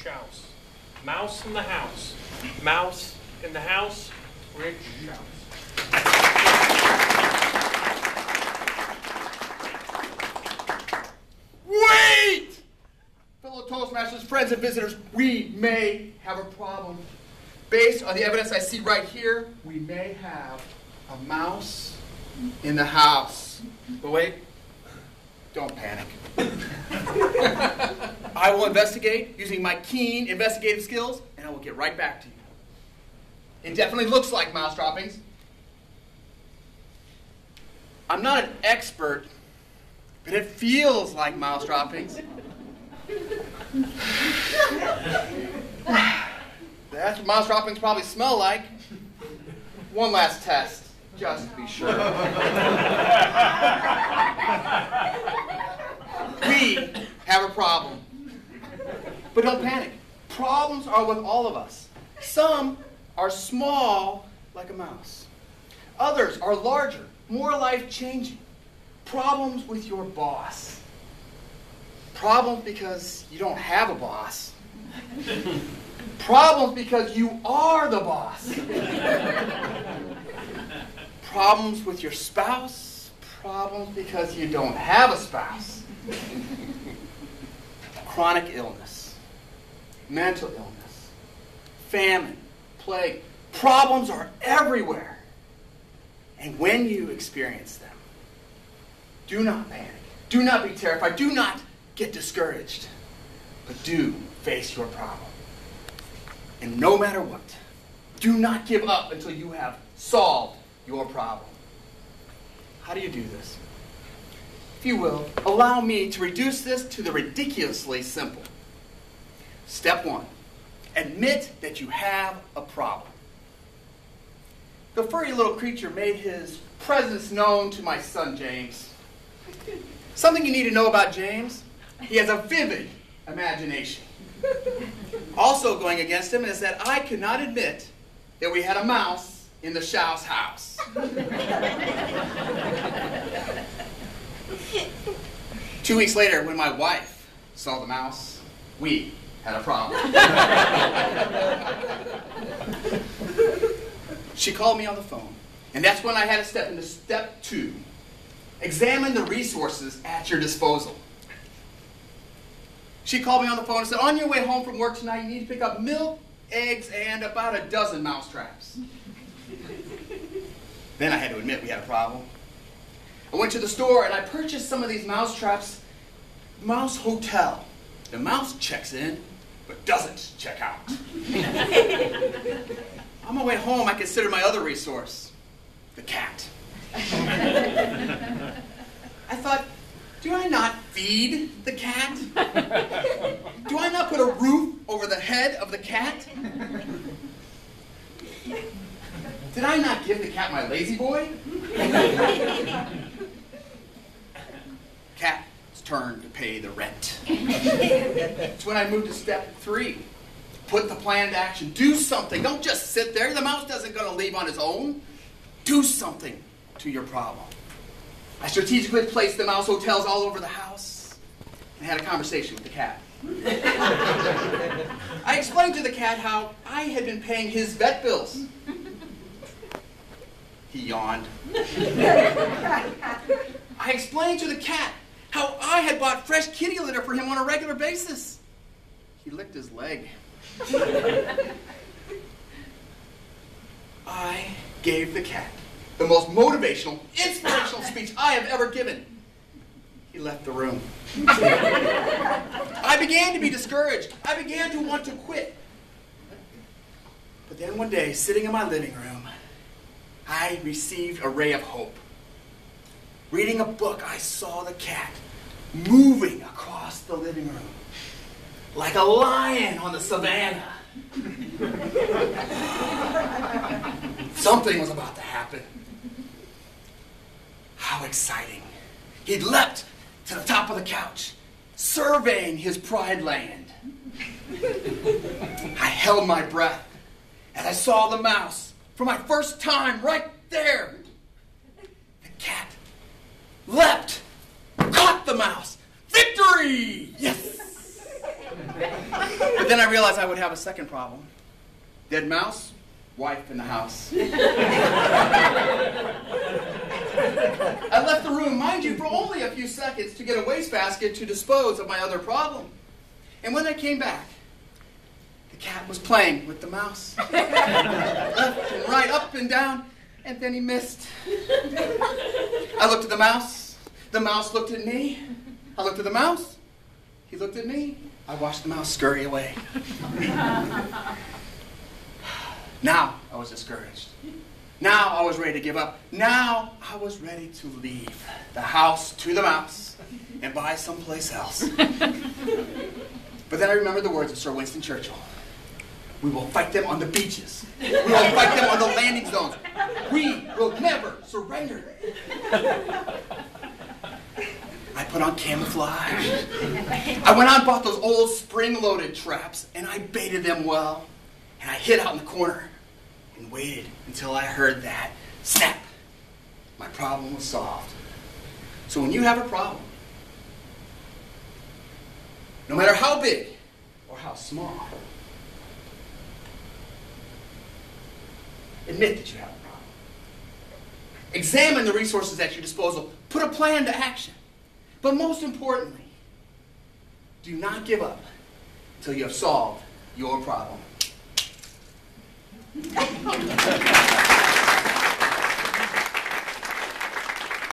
shouse. Mouse in the house. Mouse in the house. Rich shouse. Wait! Fellow Toastmasters, friends, and visitors, we may have a problem. Based on the evidence I see right here, we may have a mouse in the house. But wait, don't panic. I will investigate using my keen investigative skills, and I will get right back to you. It definitely looks like mouse droppings. I'm not an expert, but it feels like mouse droppings. That's what mouse droppings probably smell like. One last test, just to be sure. We have a problem. But don't panic. Problems are with all of us. Some are small, like a mouse. Others are larger, more life-changing. Problems with your boss. Problems because you don't have a boss. Problems because you are the boss. Problems with your spouse. Problems because you don't have a spouse. Chronic illness. Mental illness. Famine. Plague. Problems are everywhere. And when you experience them, do not panic. Do not be terrified. Do not get discouraged. But do face your problem. And no matter what, do not give up until you have solved your problem. How do you do this? If you will, allow me to reduce this to the ridiculously simple. Step 1, admit that you have a problem. The furry little creature made his presence known to my son, James. Something you need to know about James, he has a vivid imagination. Also going against him is that I could not admit that we had a mouse in the Shouse house. 2 weeks later, when my wife saw the mouse, we had a problem. She called me on the phone, and that's when I had to step into step 2. Examine the resources at your disposal. She called me on the phone and said, on your way home from work tonight, you need to pick up milk, eggs, and about a dozen mouse traps. Then I had to admit we had a problem. I went to the store and I purchased some of these mouse traps. Mouse Hotel. The mouse checks in, but doesn't check out. On my way home, I considered my other resource, the cat. I thought, do I not feed the cat? Do I not put a roof over the head of the cat? Did I not give the cat my lazy boy? Cat's turn to pay the rent. It's when I moved to step 3. Put the plan to action. Do something. Don't just sit there. The mouse doesn't going to leave on his own. Do something to your problem. I strategically placed the mouse hotels all over the house and had a conversation with the cat. I explained to the cat how I had been paying his vet bills. He yawned. I explained to the cat how I had bought fresh kitty litter for him on a regular basis. He licked his leg. I gave the cat the most motivational, inspirational speech I have ever given. He left the room. I began to be discouraged. I began to want to quit. But then one day, sitting in my living room, I received a ray of hope. Reading a book, I saw the cat moving across the living room like a lion on the savannah. Something was about to happen. How exciting. He leapt to the top of the couch, surveying his pride land. I held my breath as I saw the mouse for my first time right there. The cat leapt, caught the mouse. Victory! Yes! But then I realized I would have a second problem. Dead mouse, wife in the house. I left the room, mind you, for only a few seconds to get a wastebasket to dispose of my other problem. And when I came back, the cat was playing with the mouse. Left and right, up and down, and then he missed. I looked at the mouse looked at me. I looked at the mouse, he looked at me. I watched the mouse scurry away. Now I was discouraged. Now I was ready to give up. Now I was ready to leave the house to the mouse and buy someplace else. But then I remembered the words of Sir Winston Churchill. We will fight them on the beaches. We will fight them on the landing zones. We will never surrender. I put on camouflage. I went out and bought those old spring-loaded traps, and I baited them well. And I hid out in the corner and waited until I heard that snap. My problem was solved. So when you have a problem, no matter how big or how small, admit that you have a problem. Examine the resources at your disposal. Put a plan to action. But most importantly, do not give up until you have solved your problem.